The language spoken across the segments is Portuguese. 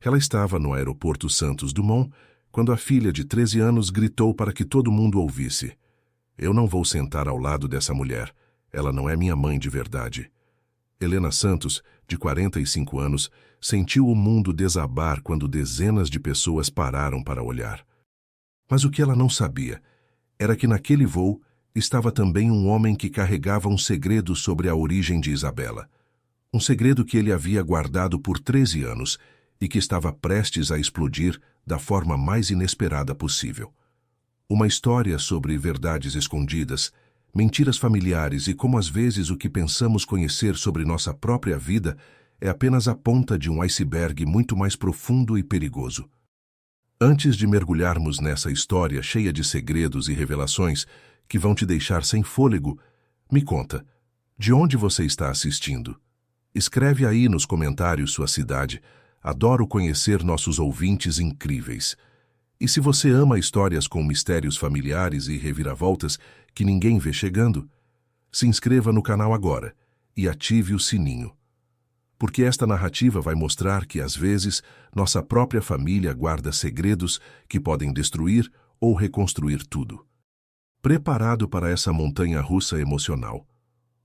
Ela estava no aeroporto Santos Dumont quando a filha de 13 anos gritou para que todo mundo ouvisse: "Eu não vou sentar ao lado dessa mulher. Ela não é minha mãe de verdade." Helena Santos, de 45 anos, sentiu o mundo desabar quando dezenas de pessoas pararam para olhar. Mas o que ela não sabia era que naquele voo estava também um homem que carregava um segredo sobre a origem de Isabela. Um segredo que ele havia guardado por 13 anos e que estava prestes a explodir da forma mais inesperada possível. Uma história sobre verdades escondidas, mentiras familiares e como às vezes o que pensamos conhecer sobre nossa própria vida é apenas a ponta de um iceberg muito mais profundo e perigoso. Antes de mergulharmos nessa história cheia de segredos e revelações que vão te deixar sem fôlego, me conta, de onde você está assistindo? Escreve aí nos comentários sua cidade. Adoro conhecer nossos ouvintes incríveis. E se você ama histórias com mistérios familiares e reviravoltas que ninguém vê chegando, se inscreva no canal agora e ative o sininho. Porque esta narrativa vai mostrar que, às vezes, nossa própria família guarda segredos que podem destruir ou reconstruir tudo. Preparado para essa montanha-russa emocional,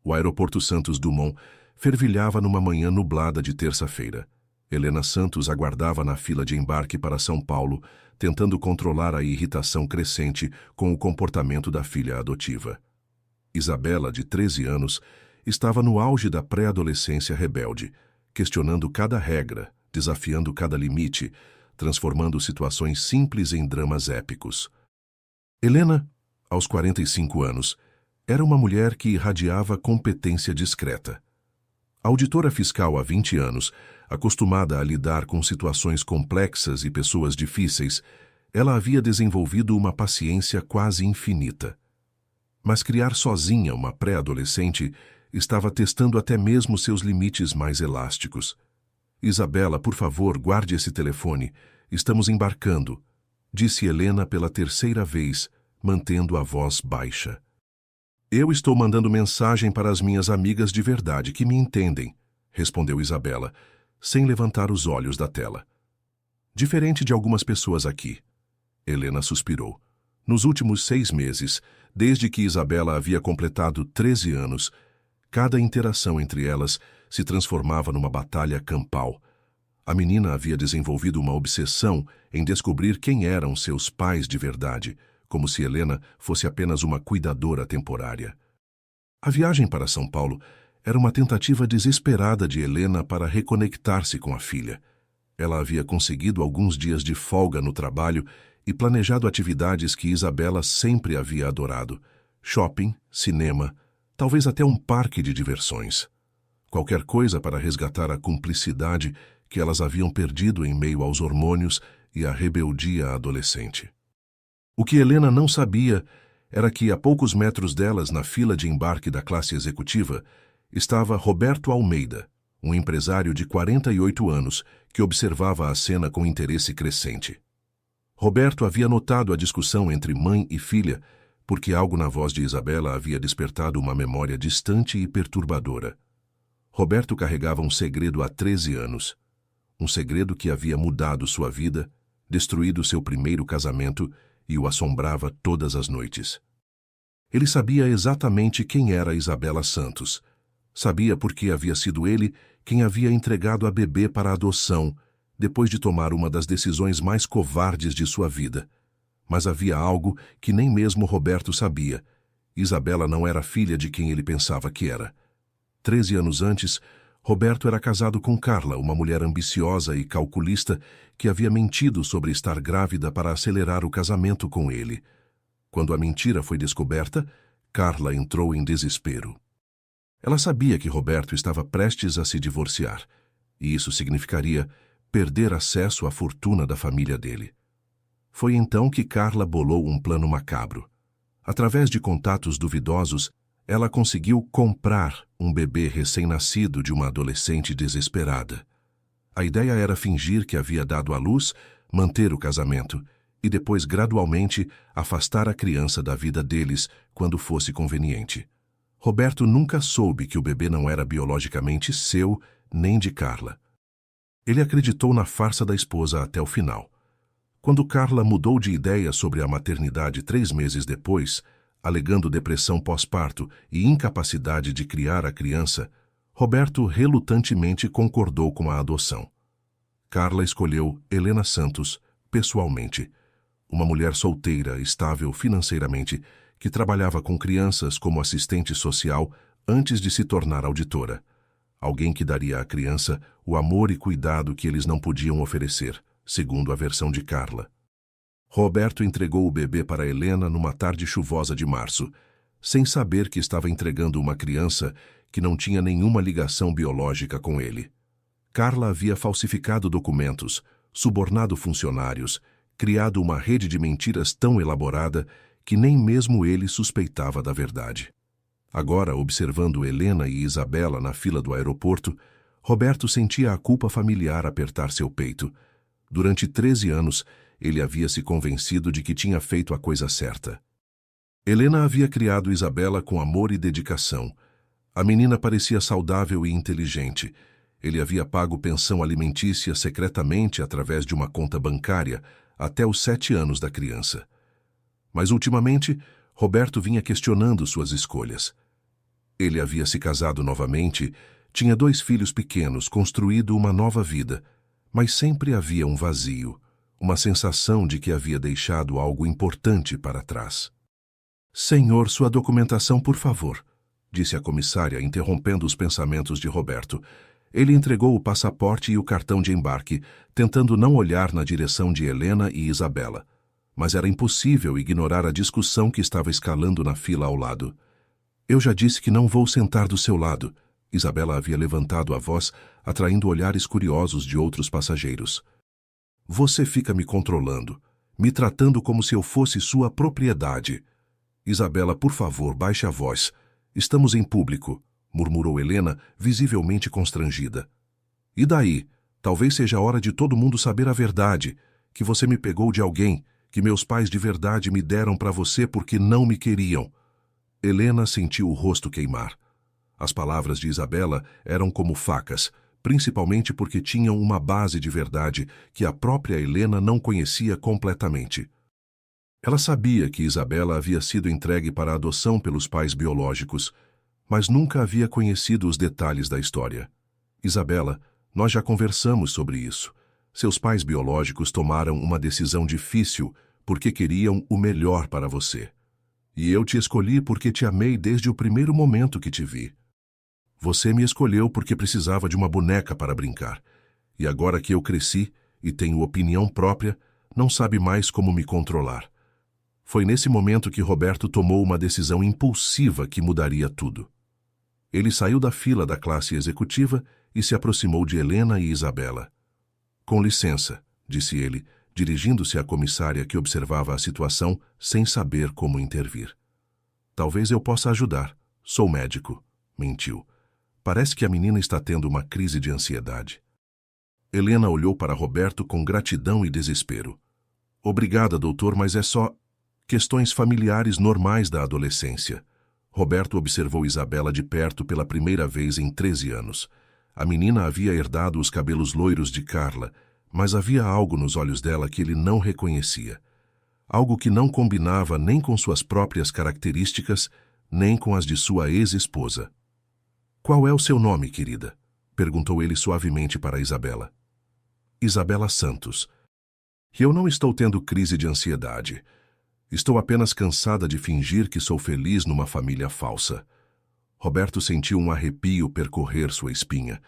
o aeroporto Santos Dumont fervilhava numa manhã nublada de terça-feira. Helena Santos aguardava na fila de embarque para São Paulo, tentando controlar a irritação crescente com o comportamento da filha adotiva. Isabela, de 13 anos, estava no auge da pré-adolescência rebelde, questionando cada regra, desafiando cada limite, transformando situações simples em dramas épicos. Helena, aos 45 anos, era uma mulher que irradiava competência discreta. Auditora fiscal há 20 anos, acostumada a lidar com situações complexas e pessoas difíceis, ela havia desenvolvido uma paciência quase infinita. Mas criar sozinha uma pré-adolescente estava testando até mesmo seus limites mais elásticos. "Isabela, por favor, guarde esse telefone. Estamos embarcando", disse Helena pela terceira vez, mantendo a voz baixa. "Eu estou mandando mensagem para as minhas amigas de verdade que me entendem", respondeu Isabela, sem levantar os olhos da tela. "Diferente de algumas pessoas aqui." Helena suspirou. Nos últimos 6 meses, desde que Isabela havia completado 13 anos, cada interação entre elas se transformava numa batalha campal. A menina havia desenvolvido uma obsessão em descobrir quem eram seus pais de verdade, como se Helena fosse apenas uma cuidadora temporária. A viagem para São Paulo era uma tentativa desesperada de Helena para reconectar-se com a filha. Ela havia conseguido alguns dias de folga no trabalho e planejado atividades que Isabela sempre havia adorado: shopping, cinema, talvez até um parque de diversões. Qualquer coisa para resgatar a cumplicidade que elas haviam perdido em meio aos hormônios e à rebeldia adolescente. O que Helena não sabia era que, a poucos metros delas na fila de embarque da classe executiva, estava Roberto Almeida, um empresário de 48 anos que observava a cena com interesse crescente. Roberto havia notado a discussão entre mãe e filha, porque algo na voz de Isabela havia despertado uma memória distante e perturbadora. Roberto carregava um segredo há 13 anos. Um segredo que havia mudado sua vida, destruído seu primeiro casamento e o assombrava todas as noites. Ele sabia exatamente quem era Isabela Santos. Sabia porque havia sido ele quem havia entregado a bebê para adoção, depois de tomar uma das decisões mais covardes de sua vida. Mas havia algo que nem mesmo Roberto sabia. Isabela não era filha de quem ele pensava que era. 13 anos antes, Roberto era casado com Carla, uma mulher ambiciosa e calculista que havia mentido sobre estar grávida para acelerar o casamento com ele. Quando a mentira foi descoberta, Carla entrou em desespero. Ela sabia que Roberto estava prestes a se divorciar, e isso significaria perder acesso à fortuna da família dele. Foi então que Carla bolou um plano macabro. Através de contatos duvidosos, ela conseguiu comprar um bebê recém-nascido de uma adolescente desesperada. A ideia era fingir que havia dado à luz, manter o casamento e depois gradualmente afastar a criança da vida deles quando fosse conveniente. Roberto nunca soube que o bebê não era biologicamente seu nem de Carla. Ele acreditou na farsa da esposa até o final. Quando Carla mudou de ideia sobre a maternidade 3 meses depois, alegando depressão pós-parto e incapacidade de criar a criança, Roberto relutantemente concordou com a adoção. Carla escolheu Helena Santos pessoalmente, uma mulher solteira, estável financeiramente, que trabalhava com crianças como assistente social antes de se tornar auditora. Alguém que daria à criança o amor e cuidado que eles não podiam oferecer, segundo a versão de Carla. Roberto entregou o bebê para Helena numa tarde chuvosa de março, sem saber que estava entregando uma criança que não tinha nenhuma ligação biológica com ele. Carla havia falsificado documentos, subornado funcionários, criado uma rede de mentiras tão elaborada que nem mesmo ele suspeitava da verdade. Agora, observando Helena e Isabela na fila do aeroporto, Roberto sentia a culpa familiar apertar seu peito. Durante 13 anos, ele havia se convencido de que tinha feito a coisa certa. Helena havia criado Isabela com amor e dedicação. A menina parecia saudável e inteligente. Ele havia pago pensão alimentícia secretamente através de uma conta bancária até os 7 anos da criança. Mas, ultimamente, Roberto vinha questionando suas escolhas. Ele havia se casado novamente, tinha 2 filhos pequenos, construído uma nova vida, mas sempre havia um vazio, uma sensação de que havia deixado algo importante para trás. "Senhor, sua documentação, por favor", disse a comissária, interrompendo os pensamentos de Roberto. Ele entregou o passaporte e o cartão de embarque, tentando não olhar na direção de Helena e Isabela. Mas era impossível ignorar a discussão que estava escalando na fila ao lado. "Eu já disse que não vou sentar do seu lado." Isabela havia levantado a voz, atraindo olhares curiosos de outros passageiros. "Você fica me controlando, me tratando como se eu fosse sua propriedade." "Isabela, por favor, baixe a voz. Estamos em público", murmurou Helena, visivelmente constrangida. "E daí? Talvez seja a hora de todo mundo saber a verdade, que você me pegou de alguém, que meus pais de verdade me deram para você porque não me queriam." Helena sentiu o rosto queimar. As palavras de Isabela eram como facas, principalmente porque tinham uma base de verdade que a própria Helena não conhecia completamente. Ela sabia que Isabela havia sido entregue para adoção pelos pais biológicos, mas nunca havia conhecido os detalhes da história. "Isabela, nós já conversamos sobre isso. Seus pais biológicos tomaram uma decisão difícil porque queriam o melhor para você. E eu te escolhi porque te amei desde o primeiro momento que te vi. Você me escolheu porque precisava de uma boneca para brincar. E agora que eu cresci e tenho opinião própria, não sabe mais como me controlar." Foi nesse momento que Roberto tomou uma decisão impulsiva que mudaria tudo. Ele saiu da fila da classe executiva e se aproximou de Helena e Isabela. "Com licença", disse ele, dirigindo-se à comissária que observava a situação sem saber como intervir. "Talvez eu possa ajudar. Sou médico", mentiu. "Parece que a menina está tendo uma crise de ansiedade." Helena olhou para Roberto com gratidão e desespero. "Obrigada, doutor, mas é só questões familiares normais da adolescência." Roberto observou Isabela de perto pela primeira vez em 13 anos. A menina havia herdado os cabelos loiros de Carla, mas havia algo nos olhos dela que ele não reconhecia. Algo que não combinava nem com suas próprias características, nem com as de sua ex-esposa. "Qual é o seu nome, querida?" perguntou ele suavemente para Isabela. "Isabela Santos." "E eu não estou tendo crise de ansiedade. Estou apenas cansada de fingir que sou feliz numa família falsa." Roberto sentiu um arrepio percorrer sua espinha.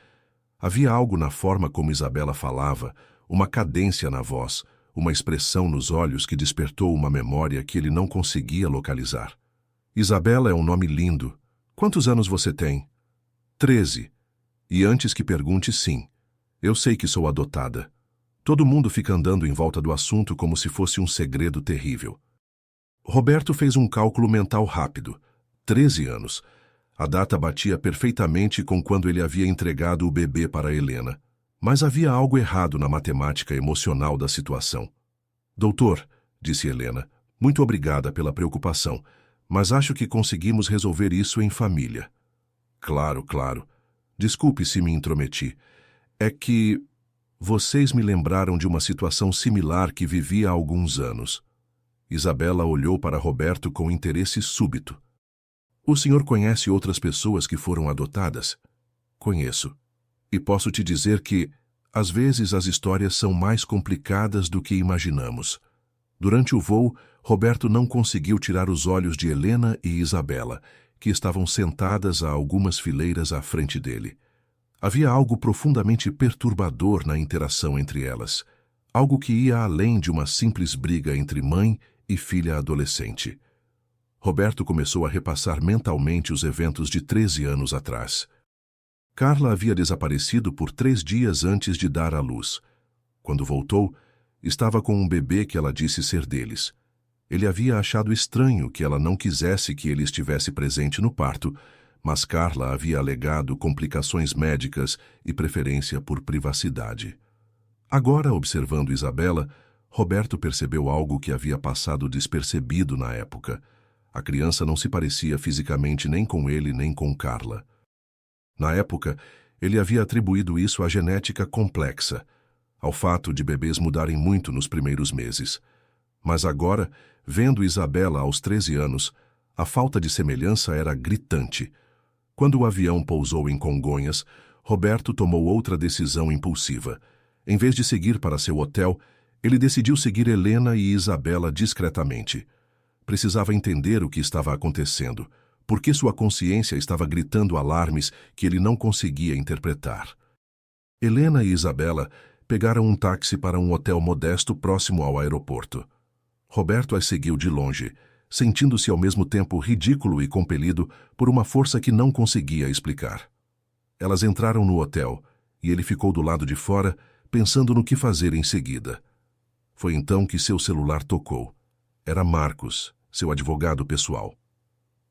Havia algo na forma como Isabela falava, uma cadência na voz, uma expressão nos olhos que despertou uma memória que ele não conseguia localizar. "Isabela é um nome lindo. Quantos anos você tem?" 13. "E antes que pergunte, sim. Eu sei que sou adotada." Todo mundo fica andando em volta do assunto como se fosse um segredo terrível. Roberto fez um cálculo mental rápido. 13 anos. A data batia perfeitamente com quando ele havia entregado o bebê para Helena. Mas havia algo errado na matemática emocional da situação. "Doutor", disse Helena, "muito obrigada pela preocupação, mas acho que conseguimos resolver isso em família." "Claro, claro. Desculpe se me intrometi. É que Vocês me lembraram de uma situação similar que vivi há alguns anos. Isabela olhou para Roberto com interesse súbito. O senhor conhece outras pessoas que foram adotadas? Conheço. E posso te dizer que, às vezes, as histórias são mais complicadas do que imaginamos. Durante o voo, Roberto não conseguiu tirar os olhos de Helena e Isabela, que estavam sentadas a algumas fileiras à frente dele. Havia algo profundamente perturbador na interação entre elas, algo que ia além de uma simples briga entre mãe e filha adolescente. Roberto começou a repassar mentalmente os eventos de 13 anos atrás. Carla havia desaparecido por 3 dias antes de dar à luz. Quando voltou, estava com um bebê que ela disse ser deles. Ele havia achado estranho que ela não quisesse que ele estivesse presente no parto, mas Carla havia alegado complicações médicas e preferência por privacidade. Agora, observando Isabela, Roberto percebeu algo que havia passado despercebido na época. A criança não se parecia fisicamente nem com ele nem com Carla. Na época, ele havia atribuído isso à genética complexa, ao fato de bebês mudarem muito nos primeiros meses. Mas agora, vendo Isabela aos 13 anos, a falta de semelhança era gritante. Quando o avião pousou em Congonhas, Roberto tomou outra decisão impulsiva. Em vez de seguir para seu hotel, ele decidiu seguir Helena e Isabela discretamente. Precisava entender o que estava acontecendo, porque sua consciência estava gritando alarmes que ele não conseguia interpretar. Helena e Isabela pegaram um táxi para um hotel modesto próximo ao aeroporto. Roberto as seguiu de longe, sentindo-se ao mesmo tempo ridículo e compelido por uma força que não conseguia explicar. Elas entraram no hotel e ele ficou do lado de fora, pensando no que fazer em seguida. Foi então que seu celular tocou. Era Marcos, seu advogado pessoal.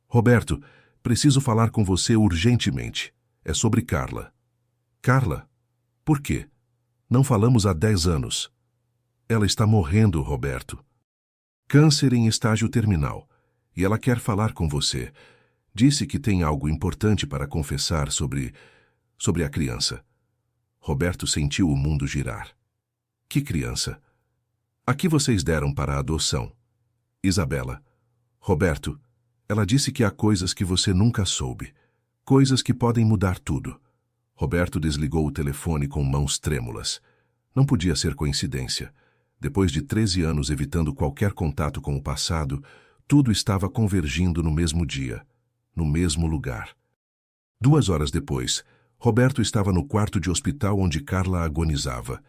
Roberto, preciso falar com você urgentemente. É sobre Carla. Carla? Por quê? Não falamos há 10 anos. Ela está morrendo, Roberto. Câncer em estágio terminal. E ela quer falar com você. Disse que tem algo importante para confessar sobre a criança. Roberto sentiu o mundo girar. Que criança? A que vocês deram para a adoção? Isabela. Roberto, ela disse que há coisas que você nunca soube. Coisas que podem mudar tudo. Roberto desligou o telefone com mãos trêmulas. Não podia ser coincidência. Depois de 13 anos evitando qualquer contato com o passado, tudo estava convergindo no mesmo dia, no mesmo lugar. 2 horas depois, Roberto estava no quarto de hospital onde Carla agonizava.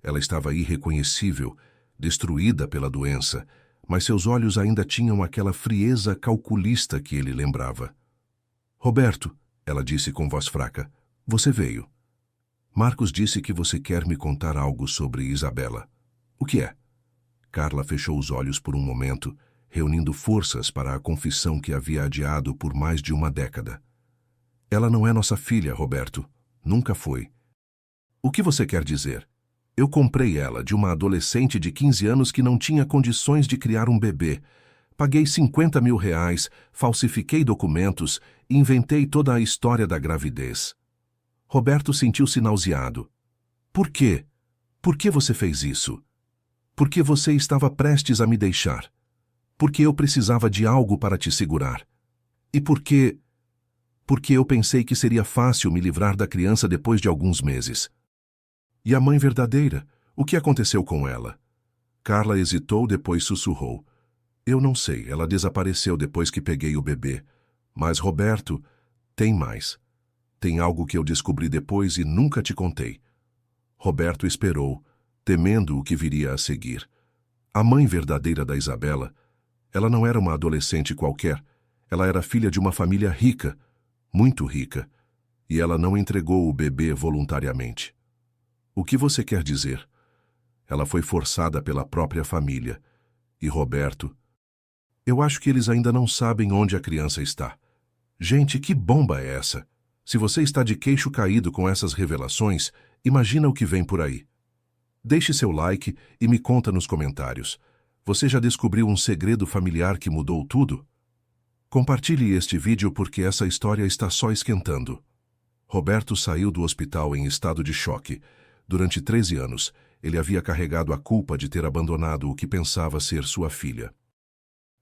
Ela estava irreconhecível, destruída pela doença, mas seus olhos ainda tinham aquela frieza calculista que ele lembrava. Roberto, ela disse com voz fraca, você veio. Marcos disse que você quer me contar algo sobre Isabela. O que é? Carla fechou os olhos por um momento, reunindo forças para a confissão que havia adiado por mais de uma década. Ela não é nossa filha, Roberto. Nunca foi. O que você quer dizer? Eu comprei ela de uma adolescente de 15 anos que não tinha condições de criar um bebê. Paguei R$50 mil, falsifiquei documentos e inventei toda a história da gravidez. Roberto sentiu-se nauseado. Por quê? Por que você fez isso? Porque você estava prestes a me deixar. Porque eu precisava de algo para te segurar. E porque eu pensei que seria fácil me livrar da criança depois de alguns meses. E a mãe verdadeira? O que aconteceu com ela? Carla hesitou, depois sussurrou. Eu não sei, ela desapareceu depois que peguei o bebê. Mas, Roberto, tem mais. Tem algo que eu descobri depois e nunca te contei. Roberto esperou, temendo o que viria a seguir. A mãe verdadeira da Isabela, ela não era uma adolescente qualquer. Ela era filha de uma família rica, muito rica, e ela não entregou o bebê voluntariamente. O que você quer dizer? Ela foi forçada pela própria família. E Roberto? Eu acho que eles ainda não sabem onde a criança está. Gente, que bomba é essa? Se você está de queixo caído com essas revelações, imagina o que vem por aí. Deixe seu like e me conta nos comentários. Você já descobriu um segredo familiar que mudou tudo? Compartilhe este vídeo porque essa história está só esquentando. Roberto saiu do hospital em estado de choque. Durante 13 anos, ele havia carregado a culpa de ter abandonado o que pensava ser sua filha.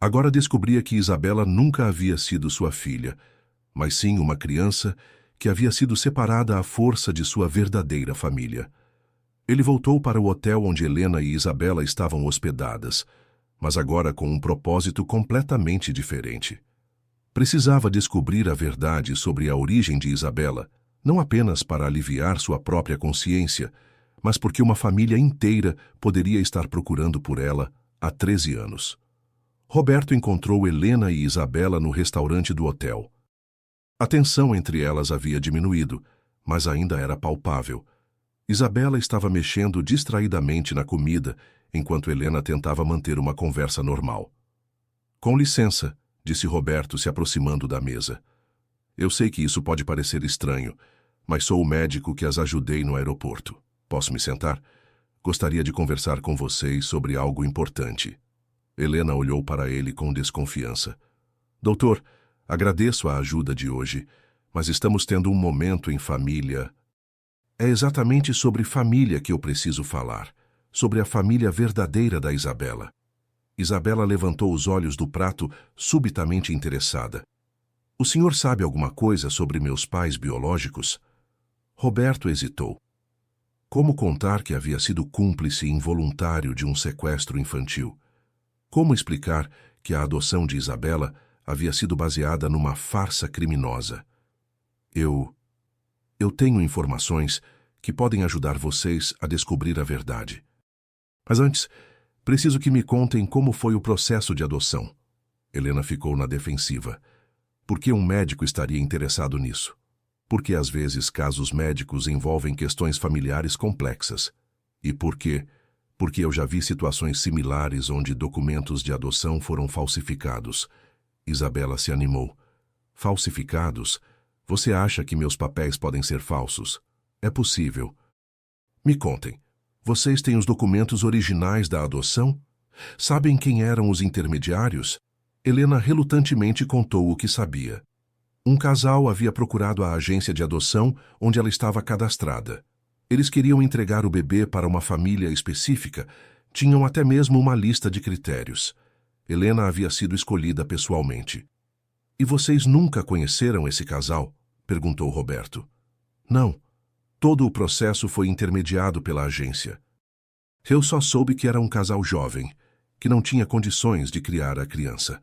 Agora descobria que Isabela nunca havia sido sua filha, mas sim uma criança que havia sido separada à força de sua verdadeira família. Ele voltou para o hotel onde Helena e Isabela estavam hospedadas, mas agora com um propósito completamente diferente. Precisava descobrir a verdade sobre a origem de Isabela, não apenas para aliviar sua própria consciência, mas porque uma família inteira poderia estar procurando por ela há 13 anos. Roberto encontrou Helena e Isabela no restaurante do hotel. A tensão entre elas havia diminuído, mas ainda era palpável. Isabela estava mexendo distraidamente na comida, enquanto Helena tentava manter uma conversa normal. "Com licença", disse Roberto, se aproximando da mesa. "Eu sei que isso pode parecer estranho, mas sou o médico que as ajudei no aeroporto. Posso me sentar? Gostaria de conversar com vocês sobre algo importante." Helena olhou para ele com desconfiança. "Doutor, agradeço a ajuda de hoje, mas estamos tendo um momento em família." "É exatamente sobre família que eu preciso falar, sobre a família verdadeira da Isabela." Isabela levantou os olhos do prato, subitamente interessada. "O senhor sabe alguma coisa sobre meus pais biológicos?" Roberto hesitou. Como contar que havia sido cúmplice involuntário de um sequestro infantil? Como explicar que a adoção de Isabela havia sido baseada numa farsa criminosa? Eu tenho informações que podem ajudar vocês a descobrir a verdade. Mas antes, preciso que me contem como foi o processo de adoção." Helena ficou na defensiva. Por que um médico estaria interessado nisso? Porque às vezes casos médicos envolvem questões familiares complexas. E por quê? Porque eu já vi situações similares onde documentos de adoção foram falsificados. Isabela se animou. "Falsificados? Você acha que meus papéis podem ser falsos?" "É possível." "Me contem. Vocês têm os documentos originais da adoção? Sabem quem eram os intermediários?" Helena relutantemente contou o que sabia. Um casal havia procurado a agência de adoção onde ela estava cadastrada. Eles queriam entregar o bebê para uma família específica, tinham até mesmo uma lista de critérios. Helena havia sido escolhida pessoalmente. "E vocês nunca conheceram esse casal?" perguntou Roberto. "Não. Todo o processo foi intermediado pela agência. Eu só soube que era um casal jovem, que não tinha condições de criar a criança."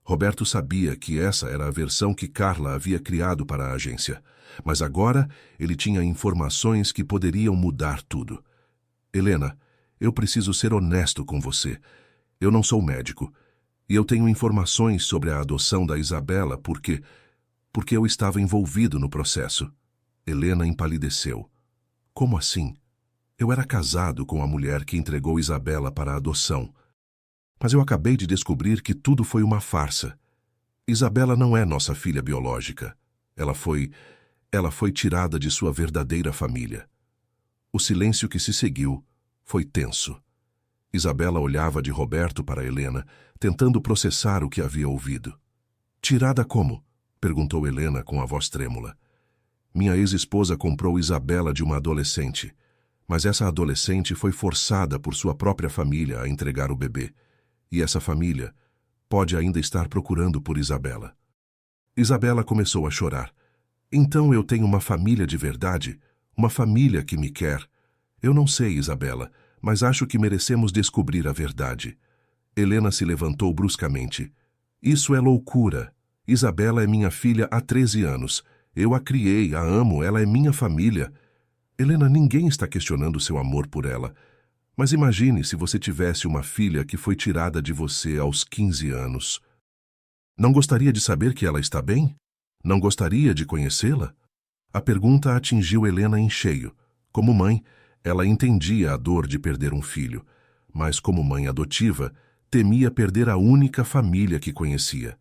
Roberto sabia que essa era a versão que Carla havia criado para a agência, mas agora ele tinha informações que poderiam mudar tudo. "Helena, eu preciso ser honesto com você. Eu não sou médico, e eu tenho informações sobre a adoção da Isabela porque eu estava envolvido no processo." Helena empalideceu. "Como assim? Eu era casado com a mulher que entregou Isabela para a adoção. Mas eu acabei de descobrir que tudo foi uma farsa. Isabela não é nossa filha biológica. Ela foi tirada de sua verdadeira família." O silêncio que se seguiu foi tenso. Isabela olhava de Roberto para Helena, tentando processar o que havia ouvido. "Tirada como?" perguntou Helena com a voz trêmula. "Minha ex-esposa comprou Isabela de uma adolescente, mas essa adolescente foi forçada por sua própria família a entregar o bebê. E essa família pode ainda estar procurando por Isabela." Isabela começou a chorar. "Então eu tenho uma família de verdade? Uma família que me quer? Eu não sei, Isabela, mas acho que merecemos descobrir a verdade." Helena se levantou bruscamente. "Isso é loucura. Isabela é minha filha há 13 anos. Eu a criei, a amo, ela é minha família." "Helena, ninguém está questionando seu amor por ela. Mas imagine se você tivesse uma filha que foi tirada de você aos 15 anos. Não gostaria de saber que ela está bem? Não gostaria de conhecê-la?" A pergunta atingiu Helena em cheio. Como mãe, ela entendia a dor de perder um filho, mas como mãe adotiva, temia perder a única família que conhecia.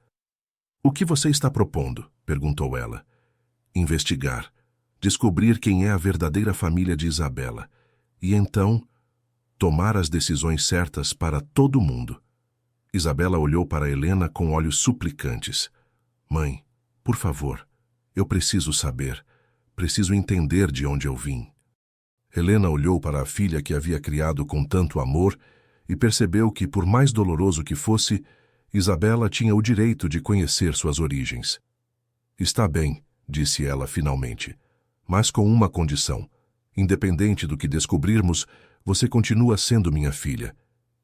"O que você está propondo?" perguntou ela. "Investigar. Descobrir quem é a verdadeira família de Isabela. E então tomar as decisões certas para todo mundo." Isabela olhou para Helena com olhos suplicantes. "Mãe, por favor, eu preciso saber. Preciso entender de onde eu vim." Helena olhou para a filha que havia criado com tanto amor e percebeu que, por mais doloroso que fosse, Isabela tinha o direito de conhecer suas origens. Está bem, disse ela finalmente, mas com uma condição. Independente do que descobrirmos, você continua sendo minha filha.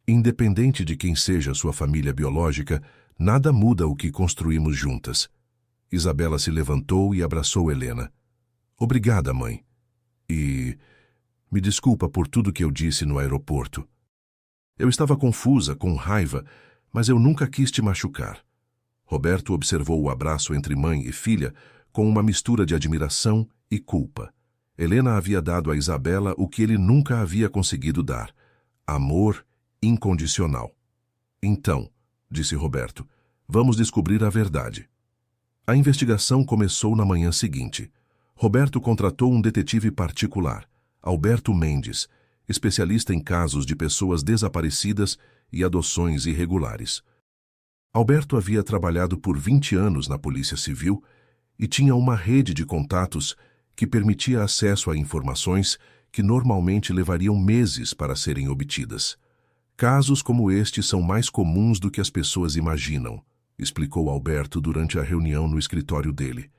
Independente de quem seja sua família biológica, nada muda o que construímos juntas. Isabela se levantou e abraçou Helena. Obrigada, mãe. E me desculpa por tudo que eu disse no aeroporto. Eu estava confusa, com raiva, mas eu nunca quis te machucar. Roberto observou o abraço entre mãe e filha com uma mistura de admiração e culpa. Helena havia dado a Isabela o que ele nunca havia conseguido dar: amor incondicional. Então, disse Roberto, vamos descobrir a verdade. A investigação começou na manhã seguinte. Roberto contratou um detetive particular, Alberto Mendes, especialista em casos de pessoas desaparecidas e adoções irregulares. Alberto havia trabalhado por 20 anos na Polícia Civil e tinha uma rede de contatos que permitia acesso a informações que normalmente levariam meses para serem obtidas. Casos como este são mais comuns do que as pessoas imaginam, explicou Alberto durante a reunião no escritório dele.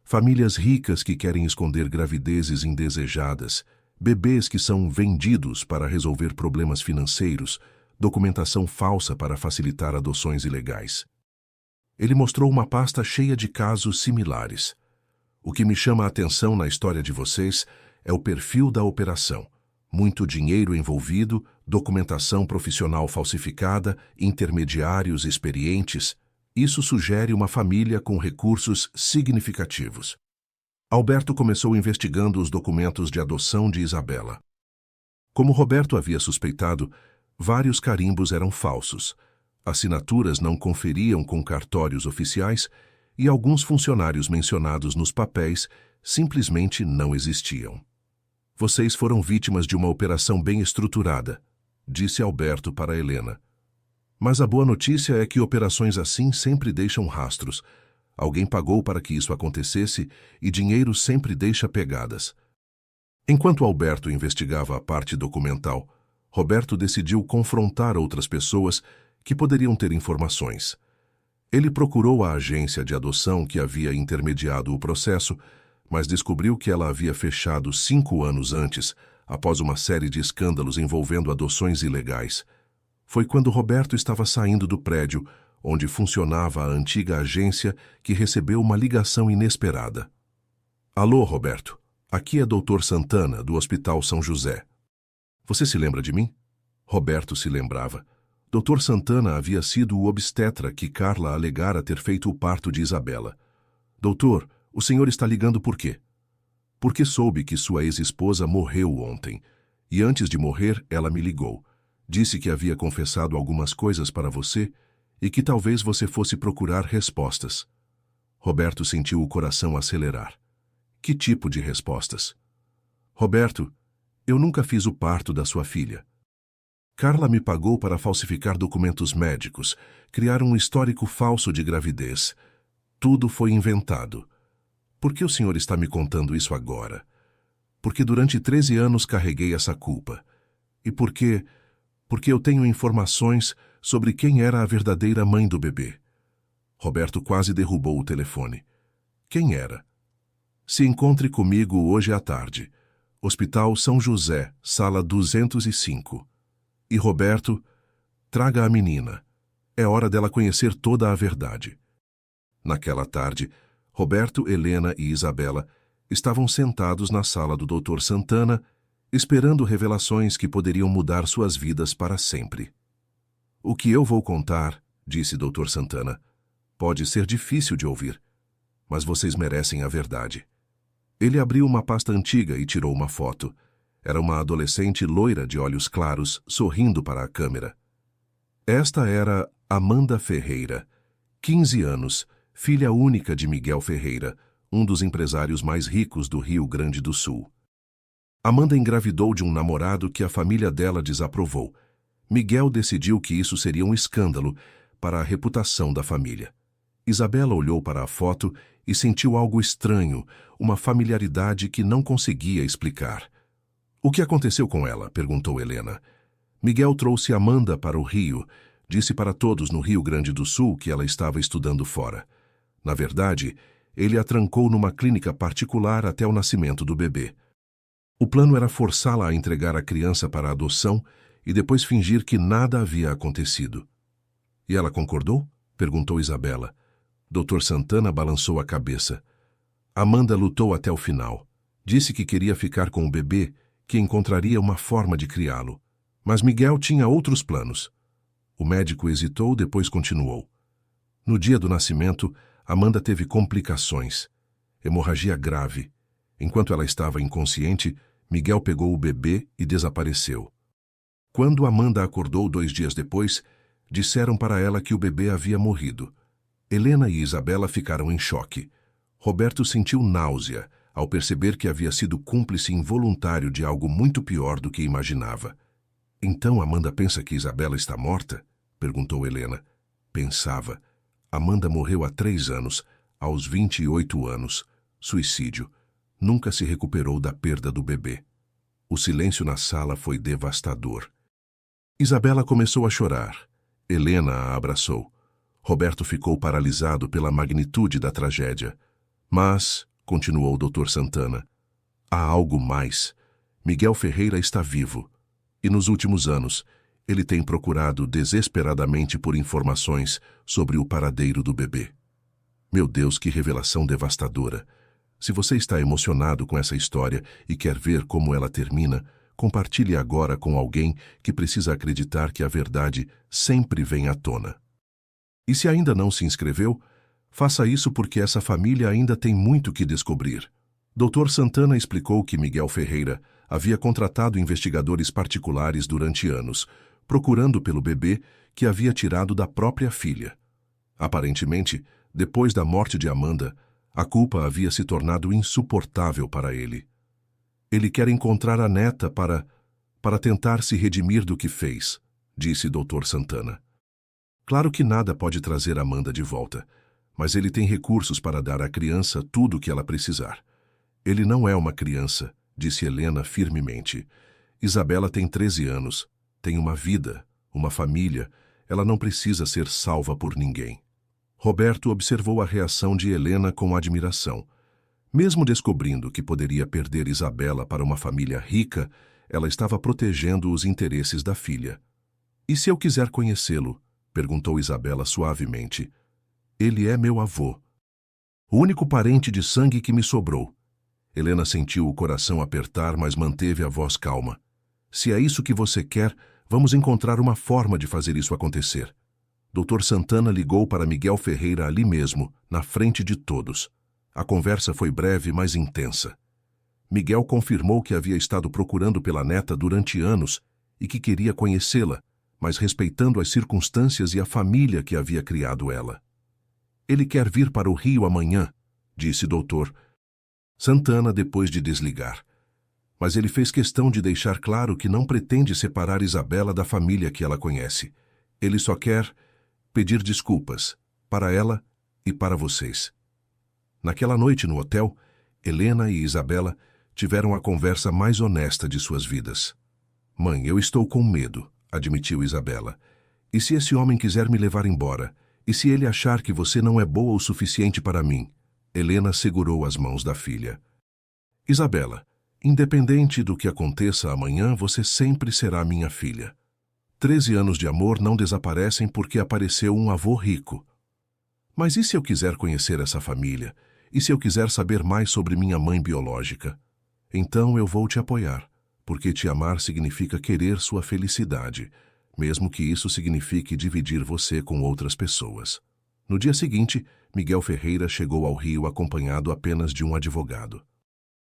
Famílias ricas que querem esconder gravidezes indesejadas, bebês que são vendidos para resolver problemas financeiros, documentação falsa para facilitar adoções ilegais. Ele mostrou uma pasta cheia de casos similares. O que me chama a atenção na história de vocês é o perfil da operação. Muito dinheiro envolvido, documentação profissional falsificada, intermediários experientes. Isso sugere uma família com recursos significativos. Alberto começou investigando os documentos de adoção de Isabela. Como Roberto havia suspeitado, vários carimbos eram falsos. Assinaturas não conferiam com cartórios oficiais e alguns funcionários mencionados nos papéis simplesmente não existiam. Vocês foram vítimas de uma operação bem estruturada, disse Alberto para Helena. Mas a boa notícia é que operações assim sempre deixam rastros. Alguém pagou para que isso acontecesse e dinheiro sempre deixa pegadas. Enquanto Alberto investigava a parte documental, Roberto decidiu confrontar outras pessoas que poderiam ter informações. Ele procurou a agência de adoção que havia intermediado o processo, mas descobriu que ela havia fechado 5 anos antes, após uma série de escândalos envolvendo adoções ilegais. Foi quando Roberto estava saindo do prédio, onde funcionava a antiga agência, que recebeu uma ligação inesperada. Alô, Roberto. Aqui é Dr. Santana, do Hospital São José. Você se lembra de mim? Roberto se lembrava. Dr. Santana havia sido o obstetra que Carla alegara ter feito o parto de Isabela. Doutor, o senhor está ligando por quê? Porque soube que sua ex-esposa morreu ontem, e antes de morrer ela me ligou. Disse que havia confessado algumas coisas para você e que talvez você fosse procurar respostas. Roberto sentiu o coração acelerar. Que tipo de respostas? Roberto, eu nunca fiz o parto da sua filha. Carla me pagou para falsificar documentos médicos, criar um histórico falso de gravidez. Tudo foi inventado. Por que o senhor está me contando isso agora? Porque durante 13 anos carreguei essa culpa. E porque eu tenho informações sobre quem era a verdadeira mãe do bebê. Roberto quase derrubou o telefone. Quem era? Se encontre comigo hoje à tarde. Hospital São José, sala 205. E Roberto, traga a menina. É hora dela conhecer toda a verdade. Naquela tarde, Roberto, Helena e Isabela estavam sentados na sala do Dr. Santana, esperando revelações que poderiam mudar suas vidas para sempre. O que eu vou contar, disse Dr. Santana, pode ser difícil de ouvir, mas vocês merecem a verdade. Ele abriu uma pasta antiga e tirou uma foto. Era uma adolescente loira de olhos claros, sorrindo para a câmera. Esta era Amanda Ferreira, 15 anos, filha única de Miguel Ferreira, um dos empresários mais ricos do Rio Grande do Sul. Amanda engravidou de um namorado que a família dela desaprovou. Miguel decidiu que isso seria um escândalo para a reputação da família. Isabela olhou para a foto e sentiu algo estranho, uma familiaridade que não conseguia explicar. O que aconteceu com ela? Perguntou Helena. Miguel trouxe Amanda para o Rio. Disse para todos no Rio Grande do Sul que ela estava estudando fora. Na verdade, ele a trancou numa clínica particular até o nascimento do bebê. O plano era forçá-la a entregar a criança para a adoção e depois fingir que nada havia acontecido. E ela concordou? Perguntou Isabela. Dr. Santana balançou a cabeça. Amanda lutou até o final. Disse que queria ficar com o bebê, que encontraria uma forma de criá-lo. Mas Miguel tinha outros planos. O médico hesitou, depois continuou. No dia do nascimento, Amanda teve complicações. Hemorragia grave. Enquanto ela estava inconsciente, Miguel pegou o bebê e desapareceu. Quando Amanda acordou 2 dias depois, disseram para ela que o bebê havia morrido. Helena e Isabela ficaram em choque. Roberto sentiu náusea ao perceber que havia sido cúmplice involuntário de algo muito pior do que imaginava. Então Amanda pensa que Isabela está morta? Perguntou Helena. Pensava. Amanda morreu há 3 anos, aos 28 anos. Suicídio. Nunca se recuperou da perda do bebê. O silêncio na sala foi devastador. Isabela começou a chorar. Helena a abraçou. Roberto ficou paralisado pela magnitude da tragédia. Mas, continuou o Dr. Santana, há algo mais. Miguel Ferreira está vivo. E nos últimos anos, ele tem procurado desesperadamente por informações sobre o paradeiro do bebê. Meu Deus, que revelação devastadora! Se você está emocionado com essa história e quer ver como ela termina, compartilhe agora com alguém que precisa acreditar que a verdade sempre vem à tona. E se ainda não se inscreveu, faça isso porque essa família ainda tem muito que descobrir. Dr. Santana explicou que Miguel Ferreira havia contratado investigadores particulares durante anos, procurando pelo bebê que havia tirado da própria filha. Aparentemente, depois da morte de Amanda, a culpa havia se tornado insuportável para ele. Ele quer encontrar a neta para tentar se redimir do que fez, disse Dr. Santana. Claro que nada pode trazer Amanda de volta, mas ele tem recursos para dar à criança tudo o que ela precisar. Ele não é uma criança, disse Helena firmemente. Isabela tem 13 anos, tem uma vida, uma família, ela não precisa ser salva por ninguém. Roberto observou a reação de Helena com admiração. Mesmo descobrindo que poderia perder Isabela para uma família rica, ela estava protegendo os interesses da filha. E se eu quiser conhecê-lo? Perguntou Isabela suavemente. Ele é meu avô. O único parente de sangue que me sobrou. Helena sentiu o coração apertar, mas manteve a voz calma. Se é isso que você quer, vamos encontrar uma forma de fazer isso acontecer. Dr. Santana ligou para Miguel Ferreira ali mesmo, na frente de todos. A conversa foi breve, mas intensa. Miguel confirmou que havia estado procurando pela neta durante anos e que queria conhecê-la, mas respeitando as circunstâncias e a família que havia criado ela. Ele quer vir para o Rio amanhã, disse Dr. Santana depois de desligar. Mas ele fez questão de deixar claro que não pretende separar Isabela da família que ela conhece. Ele só quer pedir desculpas, para ela e para vocês. Naquela noite no hotel, Helena e Isabela tiveram a conversa mais honesta de suas vidas. Mãe, eu estou com medo, admitiu Isabela. E se esse homem quiser me levar embora? E se ele achar que você não é boa o suficiente para mim? Helena segurou as mãos da filha. Isabela, independente do que aconteça amanhã, você sempre será minha filha. 13 anos de amor não desaparecem porque apareceu um avô rico. Mas e se eu quiser conhecer essa família? E se eu quiser saber mais sobre minha mãe biológica? Então eu vou te apoiar, porque te amar significa querer sua felicidade, mesmo que isso signifique dividir você com outras pessoas. No dia seguinte, Miguel Ferreira chegou ao Rio acompanhado apenas de um advogado.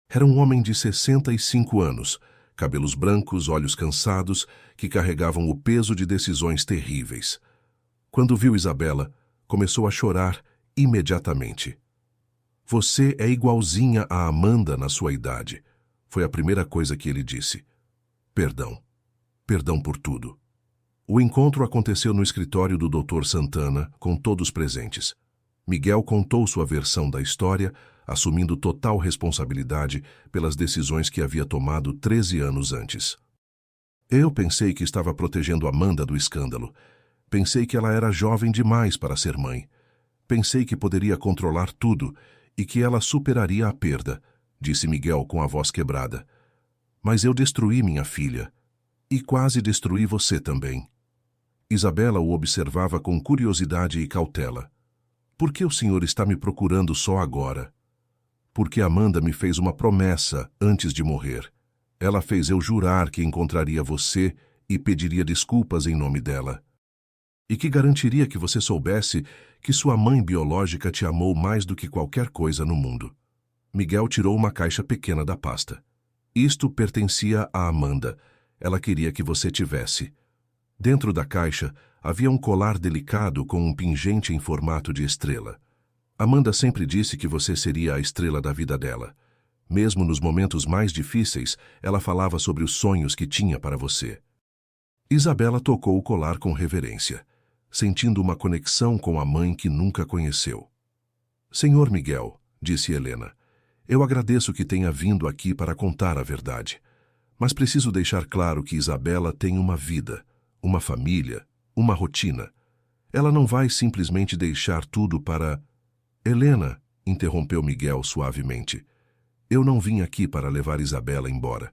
Era um homem de 65 anos, cabelos brancos, olhos cansados, que carregavam o peso de decisões terríveis. Quando viu Isabela, começou a chorar imediatamente. Você é igualzinha a Amanda na sua idade, foi a primeira coisa que ele disse. Perdão. Perdão por tudo. O encontro aconteceu no escritório do Dr. Santana, com todos presentes. Miguel contou sua versão da história, assumindo total responsabilidade pelas decisões que havia tomado 13 anos antes. Eu pensei que estava protegendo Amanda do escândalo. Pensei que ela era jovem demais para ser mãe. Pensei que poderia controlar tudo e que ela superaria a perda, disse Miguel com a voz quebrada. Mas eu destruí minha filha. E quase destruí você também. Isabela o observava com curiosidade e cautela. Por que o senhor está me procurando só agora? Porque Amanda me fez uma promessa antes de morrer. Ela fez eu jurar que encontraria você e pediria desculpas em nome dela. E que garantiria que você soubesse que sua mãe biológica te amou mais do que qualquer coisa no mundo. Miguel tirou uma caixa pequena da pasta. Isto pertencia a Amanda. Ela queria que você tivesse. Dentro da caixa havia um colar delicado com um pingente em formato de estrela. Amanda sempre disse que você seria a estrela da vida dela. Mesmo nos momentos mais difíceis, ela falava sobre os sonhos que tinha para você. Isabela tocou o colar com reverência, sentindo uma conexão com a mãe que nunca conheceu. Senhor Miguel, disse Helena, eu agradeço que tenha vindo aqui para contar a verdade. Mas preciso deixar claro que Isabela tem uma vida, uma família, uma rotina. Ela não vai simplesmente deixar tudo para... Helena, interrompeu Miguel suavemente. Eu não vim aqui para levar Isabela embora.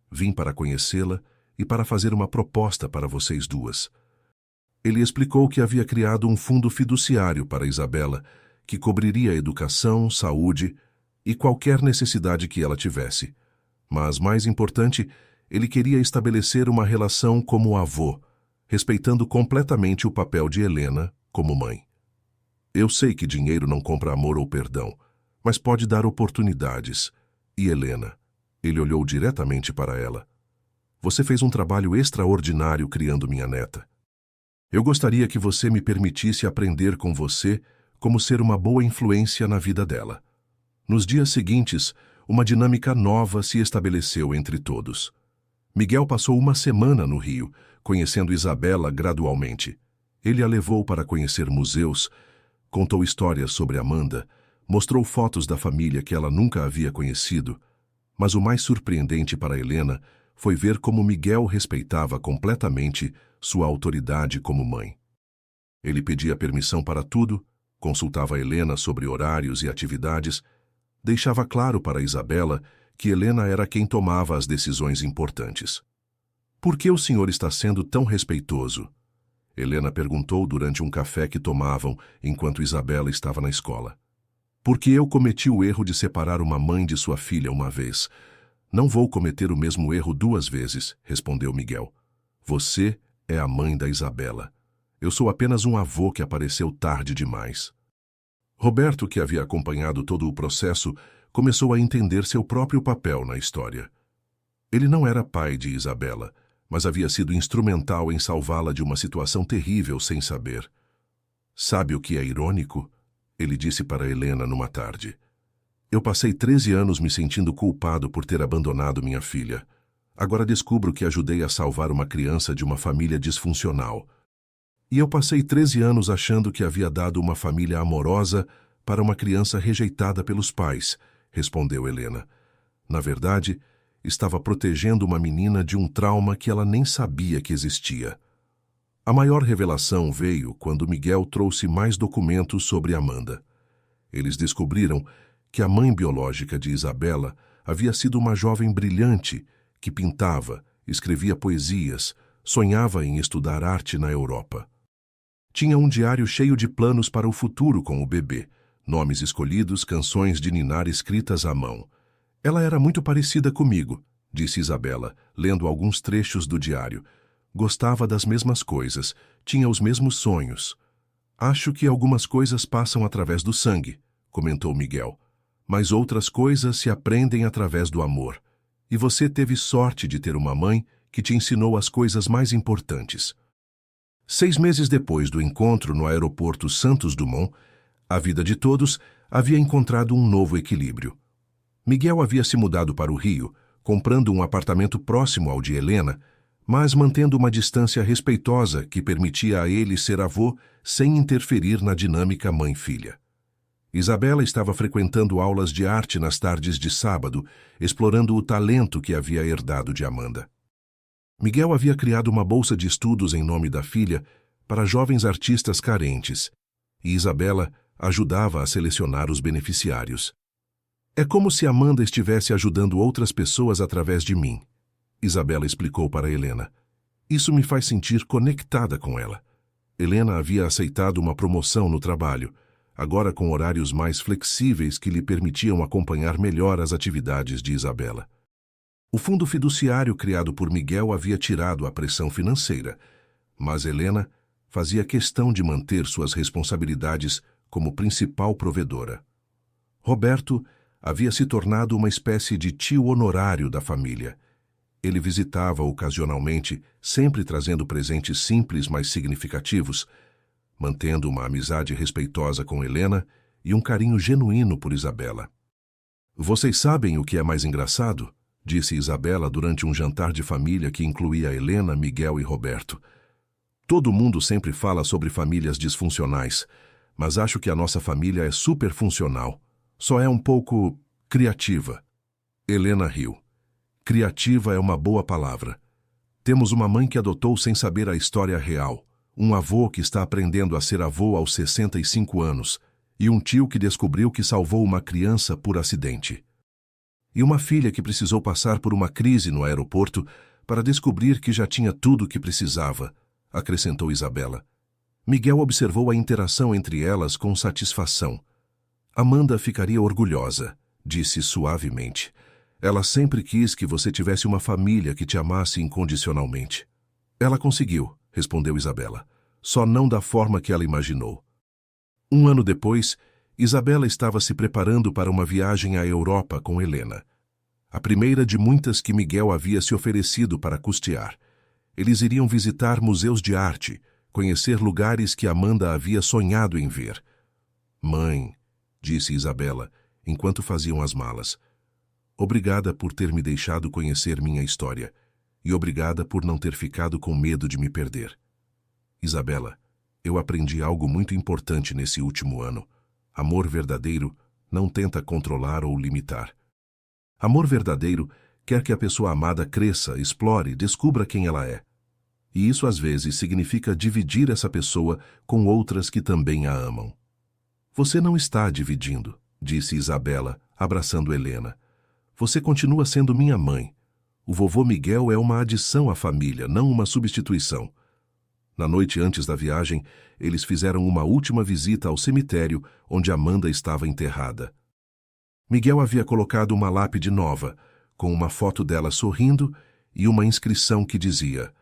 Vim para conhecê-la e para fazer uma proposta para vocês duas. Ele explicou que havia criado um fundo fiduciário para Isabela, que cobriria educação, saúde e qualquer necessidade que ela tivesse. Mas, mais importante, ele queria estabelecer uma relação como avô, respeitando completamente o papel de Helena como mãe. Eu sei que dinheiro não compra amor ou perdão, mas pode dar oportunidades. E Helena, ele olhou diretamente para ela. Você fez um trabalho extraordinário criando minha neta. Eu gostaria que você me permitisse aprender com você como ser uma boa influência na vida dela. Nos dias seguintes, uma dinâmica nova se estabeleceu entre todos. Miguel passou uma semana no Rio, conhecendo Isabela gradualmente. Ele a levou para conhecer museus, contou histórias sobre Amanda, mostrou fotos da família que ela nunca havia conhecido, mas o mais surpreendente para Helena foi ver como Miguel respeitava completamente sua autoridade como mãe. Ele pedia permissão para tudo, consultava Helena sobre horários e atividades, deixava claro para Isabela que Helena era quem tomava as decisões importantes. Por que o senhor está sendo tão respeitoso? Helena perguntou durante um café que tomavam enquanto Isabela estava na escola. Porque eu cometi o erro de separar uma mãe de sua filha uma vez. Não vou cometer o mesmo erro 2 vezes, respondeu Miguel. Você é a mãe da Isabela. Eu sou apenas um avô que apareceu tarde demais. Roberto, que havia acompanhado todo o processo, começou a entender seu próprio papel na história. Ele não era pai de Isabela, mas havia sido instrumental em salvá-la de uma situação terrível sem saber. Sabe o que é irônico? Ele disse para Helena numa tarde. Eu passei 13 anos me sentindo culpado por ter abandonado minha filha. Agora descubro que ajudei a salvar uma criança de uma família disfuncional. E eu passei 13 anos achando que havia dado uma família amorosa para uma criança rejeitada pelos pais, respondeu Helena. Na verdade, estava protegendo uma menina de um trauma que ela nem sabia que existia. A maior revelação veio quando Miguel trouxe mais documentos sobre Amanda. Eles descobriram que a mãe biológica de Isabela havia sido uma jovem brilhante que pintava, escrevia poesias, sonhava em estudar arte na Europa. Tinha um diário cheio de planos para o futuro com o bebê, nomes escolhidos, canções de ninar escritas à mão. Ela era muito parecida comigo, disse Isabela, lendo alguns trechos do diário. Gostava das mesmas coisas, tinha os mesmos sonhos. Acho que algumas coisas passam através do sangue, comentou Miguel. Mas outras coisas se aprendem através do amor. E você teve sorte de ter uma mãe que te ensinou as coisas mais importantes. 6 meses depois do encontro no aeroporto Santos Dumont, a vida de todos havia encontrado um novo equilíbrio. Miguel havia se mudado para o Rio, comprando um apartamento próximo ao de Helena, mas mantendo uma distância respeitosa que permitia a ele ser avô sem interferir na dinâmica mãe-filha. Isabela estava frequentando aulas de arte nas tardes de sábado, explorando o talento que havia herdado de Amanda. Miguel havia criado uma bolsa de estudos em nome da filha para jovens artistas carentes, e Isabela ajudava a selecionar os beneficiários. É como se Amanda estivesse ajudando outras pessoas através de mim, Isabela explicou para Helena. Isso me faz sentir conectada com ela. Helena havia aceitado uma promoção no trabalho, agora com horários mais flexíveis que lhe permitiam acompanhar melhor as atividades de Isabela. O fundo fiduciário criado por Miguel havia tirado a pressão financeira, mas Helena fazia questão de manter suas responsabilidades como principal provedora. Roberto havia se tornado uma espécie de tio honorário da família. Ele visitava ocasionalmente, sempre trazendo presentes simples, mas significativos, mantendo uma amizade respeitosa com Helena e um carinho genuíno por Isabela. Vocês sabem o que é mais engraçado? Disse Isabela durante um jantar de família que incluía Helena, Miguel e Roberto. Todo mundo sempre fala sobre famílias disfuncionais, mas acho que a nossa família é super funcional. Só é um pouco criativa. Helena riu. Criativa é uma boa palavra. Temos uma mãe que adotou sem saber a história real, um avô que está aprendendo a ser avô aos 65 anos e um tio que descobriu que salvou uma criança por acidente. E uma filha que precisou passar por uma crise no aeroporto para descobrir que já tinha tudo o que precisava, acrescentou Isabela. Miguel observou a interação entre elas com satisfação. Amanda ficaria orgulhosa, disse suavemente. Ela sempre quis que você tivesse uma família que te amasse incondicionalmente. Ela conseguiu, respondeu Isabela, só não da forma que ela imaginou. Um ano depois, Isabela estava se preparando para uma viagem à Europa com Helena. A primeira de muitas que Miguel havia se oferecido para custear. Eles iriam visitar museus de arte, conhecer lugares que Amanda havia sonhado em ver. Mãe, disse Isabela, enquanto faziam as malas, obrigada por ter me deixado conhecer minha história e obrigada por não ter ficado com medo de me perder. Isabela, eu aprendi algo muito importante nesse último ano. Amor verdadeiro não tenta controlar ou limitar. Amor verdadeiro quer que a pessoa amada cresça, explore, descubra quem ela é. E isso às vezes significa dividir essa pessoa com outras que também a amam. Você não está dividindo, disse Isabela, abraçando Helena. Você continua sendo minha mãe. O vovô Miguel é uma adição à família, não uma substituição. Na noite antes da viagem, eles fizeram uma última visita ao cemitério onde Amanda estava enterrada. Miguel havia colocado uma lápide nova, com uma foto dela sorrindo e uma inscrição que dizia: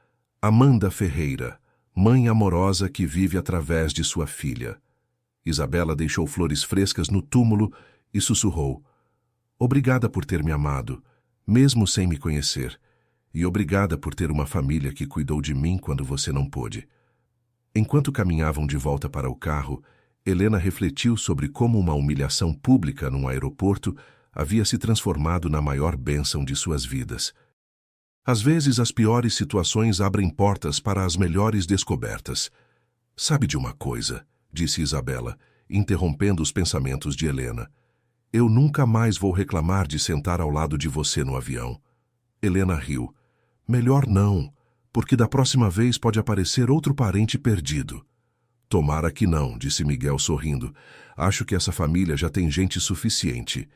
Amanda Ferreira, mãe amorosa que vive através de sua filha. Isabela deixou flores frescas no túmulo e sussurrou: Obrigada por ter me amado, mesmo sem me conhecer, e obrigada por ter uma família que cuidou de mim quando você não pôde. Enquanto caminhavam de volta para o carro, Helena refletiu sobre como uma humilhação pública num aeroporto havia se transformado na maior bênção de suas vidas. Às vezes, as piores situações abrem portas para as melhores descobertas. Sabe de uma coisa, disse Isabela, interrompendo os pensamentos de Helena. Eu nunca mais vou reclamar de sentar ao lado de você no avião. Helena riu. Melhor não, porque da próxima vez pode aparecer outro parente perdido. Tomara que não, disse Miguel sorrindo. Acho que essa família já tem gente suficiente.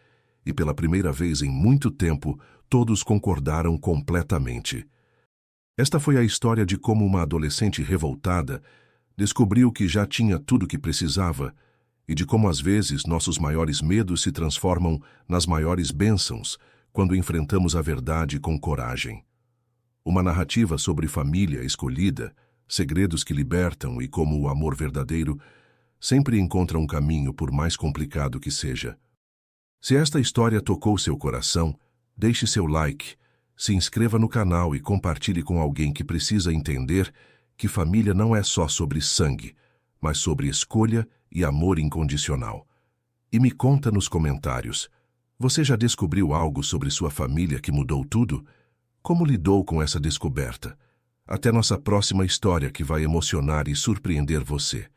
E pela primeira vez em muito tempo, todos concordaram completamente. Esta foi a história de como uma adolescente revoltada descobriu que já tinha tudo o que precisava e de como às vezes nossos maiores medos se transformam nas maiores bênçãos quando enfrentamos a verdade com coragem. Uma narrativa sobre família escolhida, segredos que libertam e como o amor verdadeiro sempre encontra um caminho por mais complicado que seja. Se esta história tocou seu coração, deixe seu like, se inscreva no canal e compartilhe com alguém que precisa entender que família não é só sobre sangue, mas sobre escolha e amor incondicional. E me conta nos comentários, você já descobriu algo sobre sua família que mudou tudo? Como lidou com essa descoberta? Até nossa próxima história que vai emocionar e surpreender você.